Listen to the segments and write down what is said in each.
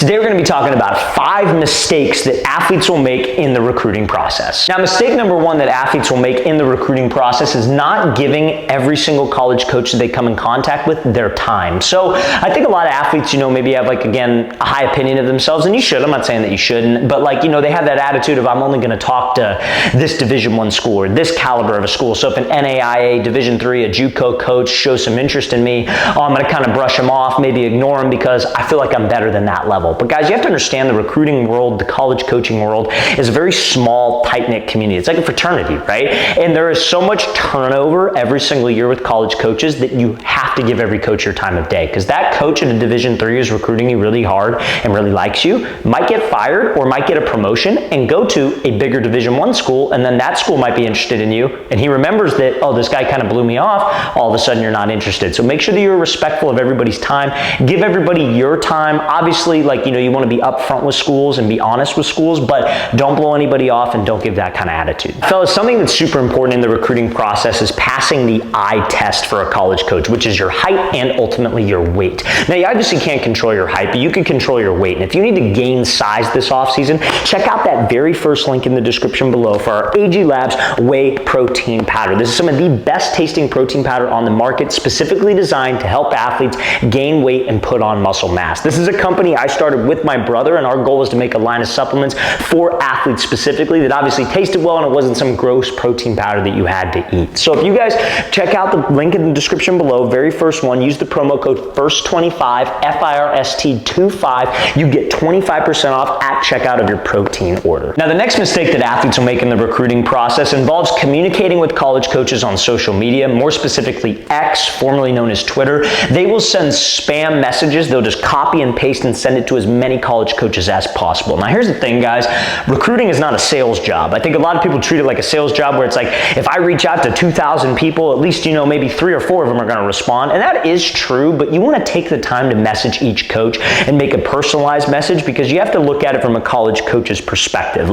Today we're going to be talking about 5 mistakes that athletes will make in the recruiting process. Now, mistake number 1 that athletes will make in the recruiting process is not giving every single college coach that they come in contact with their time. So I think a lot of athletes, maybe have again, a high opinion of themselves, and you should. I'm not saying that you shouldn't, but they have that attitude of, I'm only going to talk to this Division I school or this caliber of a school. So if an NAIA Division III, a JUCO coach shows some interest in me, I'm going to kind of brush them off, maybe ignore them because I feel like I'm better than that level. But guys, you have to understand the recruiting world, the college coaching world is a very small, tight-knit community. It's like a fraternity, right? And there is so much turnover every single year with college coaches that you have to give every coach your time of day, because that coach in a Division III who's recruiting you really hard and really likes you might get fired or might get a promotion and go to a bigger Division I school, and then that school might be interested in you, and he remembers that, oh, this guy kind of blew me off, all of a sudden you're not interested. So make sure that you're respectful of everybody's time. Give everybody your time. Obviously, you want to be upfront with schools and be honest with schools, but don't blow anybody off and don't give that kind of attitude. Fellas, something that's super important in the recruiting process is passing the eye test for a college coach, which is your height and ultimately your weight. Now, you obviously can't control your height, but you can control your weight. And if you need to gain size this offseason, check out that very first link in the description below for our AG Labs Whey Protein Powder. This is some of the best tasting protein powder on the market, specifically designed to help athletes gain weight and put on muscle mass. This is a company I started with my brother, and our goal was to make a line of supplements for athletes specifically that obviously tasted well and it wasn't some gross protein powder that you had to eat. So if you guys check out the link in the description below, very first one, use the promo code FIRST25, FIRST25, you get 25% off at checkout of your protein order. Now, the next mistake that athletes will make in the recruiting process involves communicating with college coaches on social media, more specifically X, formerly known as Twitter. They will send spam messages. They'll just copy and paste and send it to as many college coaches as possible. Now, here's the thing, guys. Recruiting is not a sales job. I think a lot of people treat it like a sales job where it's like, if I reach out to 2,000 people, at least, maybe 3 or 4 of them are going to respond. And that is true, but you want to take the time to message each coach and make a personalized message, because you have to look at it from a college coach's perspective.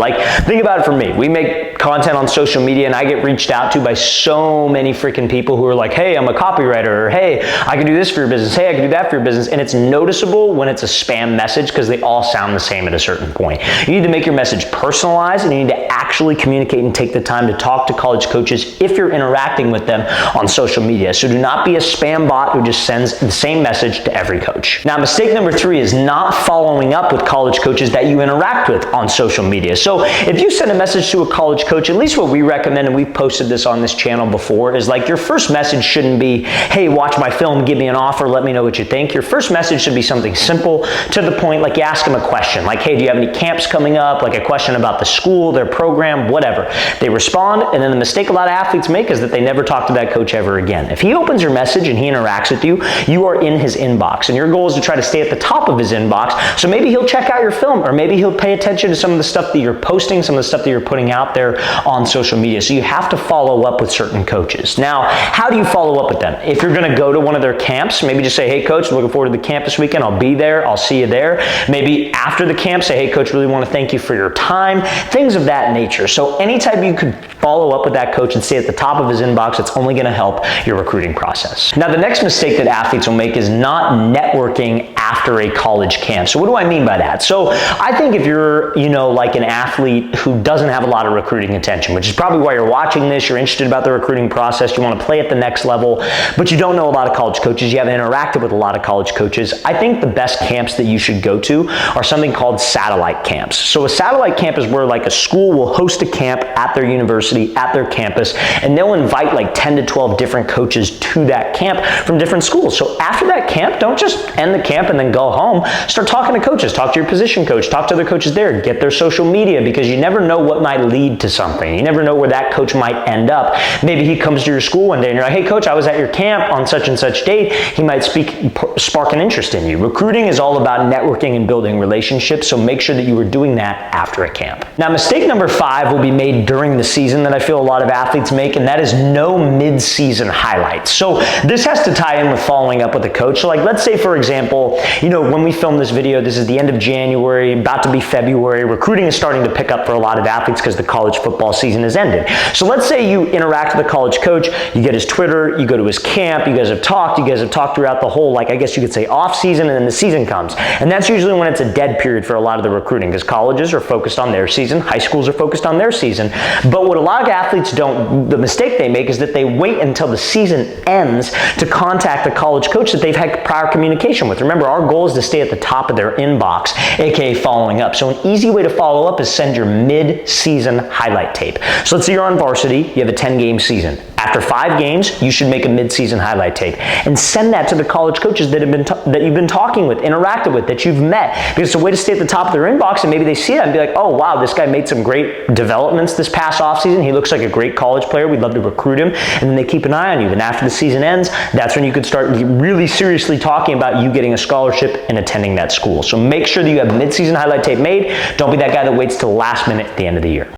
Think about it for me. We make content on social media and I get reached out to by so many freaking people who are like, hey, I'm a copywriter, or hey, I can do this for your business. Hey, I can do that for your business. And it's noticeable when it's a spam message because they all sound the same at a certain point. You need to make your message personalized, and you need to actually communicate and take the time to talk to college coaches if you're interacting with them on social media. So do not be a spam bot who just sends the same message to every coach. Now, mistake number 3 is not following up with college coaches that you interact with on social media. So if you send a message to a college coach, at least what we recommend, and we've posted this on this channel before, is your first message shouldn't be, hey, watch my film, give me an offer, let me know what you think. Your first message should be something simple, to the point, you ask them a question, hey, do you have any camps coming up? A question about the school, their program, whatever. They respond, and then the mistake a lot of athletes make is that they never talk to that coach ever again. If he opens your message and he interacts with you, you are in his inbox, and your goal is to try to stay at the top of his inbox. So maybe he'll check out your film, or maybe he'll pay attention to some of the stuff that you're posting, some of the stuff that you're putting out there on social media. So you have to follow up with certain coaches. Now, how do you follow up with them? If you're going to go to one of their camps, maybe just say, hey, coach, looking forward to the camp this weekend. I'll be there. I'll see you there. Maybe after the camp, say, hey, coach, really want to thank you for your time, things of that nature. So anytime you could follow up with that coach and stay at the top of his inbox, it's only going to help your recruiting process. Now, the next mistake that athletes will make is not networking after a college camp. So what do I mean by that? So I think if you're, an athlete who doesn't have a lot of recruiting attention, which is probably why you're watching this, you're interested about the recruiting process, you want to play at the next level, but you don't know a lot of college coaches, you haven't interacted with a lot of college coaches, I think the best camps that you should go to are something called satellite camps. So a satellite camp is where a school will host a camp at their university, at their campus, and they'll invite 10 to 12 different coaches to that camp from different schools. So after that camp, don't just end the camp and then go home. Start talking to coaches. Talk to your position coach. Talk to other coaches there. Get their social media, because you never know what might lead to something. You never know where that coach might end up. Maybe he comes to your school one day and you're like, hey, coach, I was at your camp on such and such date. He might spark an interest in you. Recruiting is all about networking and building relationships, so make sure that you are doing that after a camp. Now, mistake number 5 5 will be made during the season that I feel a lot of athletes make, and that is no mid-season highlights. So this has to tie in with following up with a coach. So like, let's say, for example, when we film this video, this is the end of January, about to be February. Recruiting is starting to pick up for a lot of athletes because the college football season has ended. So let's say you interact with a college coach, you get his Twitter, you go to his camp, you guys have talked throughout the whole, like, I guess you could say off season, and then the season comes. And that's usually when it's a dead period for a lot of the recruiting, because colleges are focused on their season, high schools are focused on their season. But what a lot of athletes don't, the mistake they make is that they wait until the season ends to contact the college coach that they've had prior communication with. Remember, our goal is to stay at the top of their inbox, aka following up. So an easy way to follow up is send your mid-season highlight tape. So let's say you're on varsity, you have a 10-game season. After 5 games, you should make a mid-season highlight tape and send that to the college coaches that you've been talking with, interacted with, that you've met, because it's a way to stay at the top of their inbox, and maybe they see that and be like, oh wow, this guy made some great developments this past offseason. He looks like a great college player. We'd love to recruit him. And then they keep an eye on you. Then after the season ends, that's when you could start really seriously talking about you getting a scholarship and attending that school. So make sure that you have mid-season highlight tape made. Don't be that guy that waits till the last minute at the end of the year.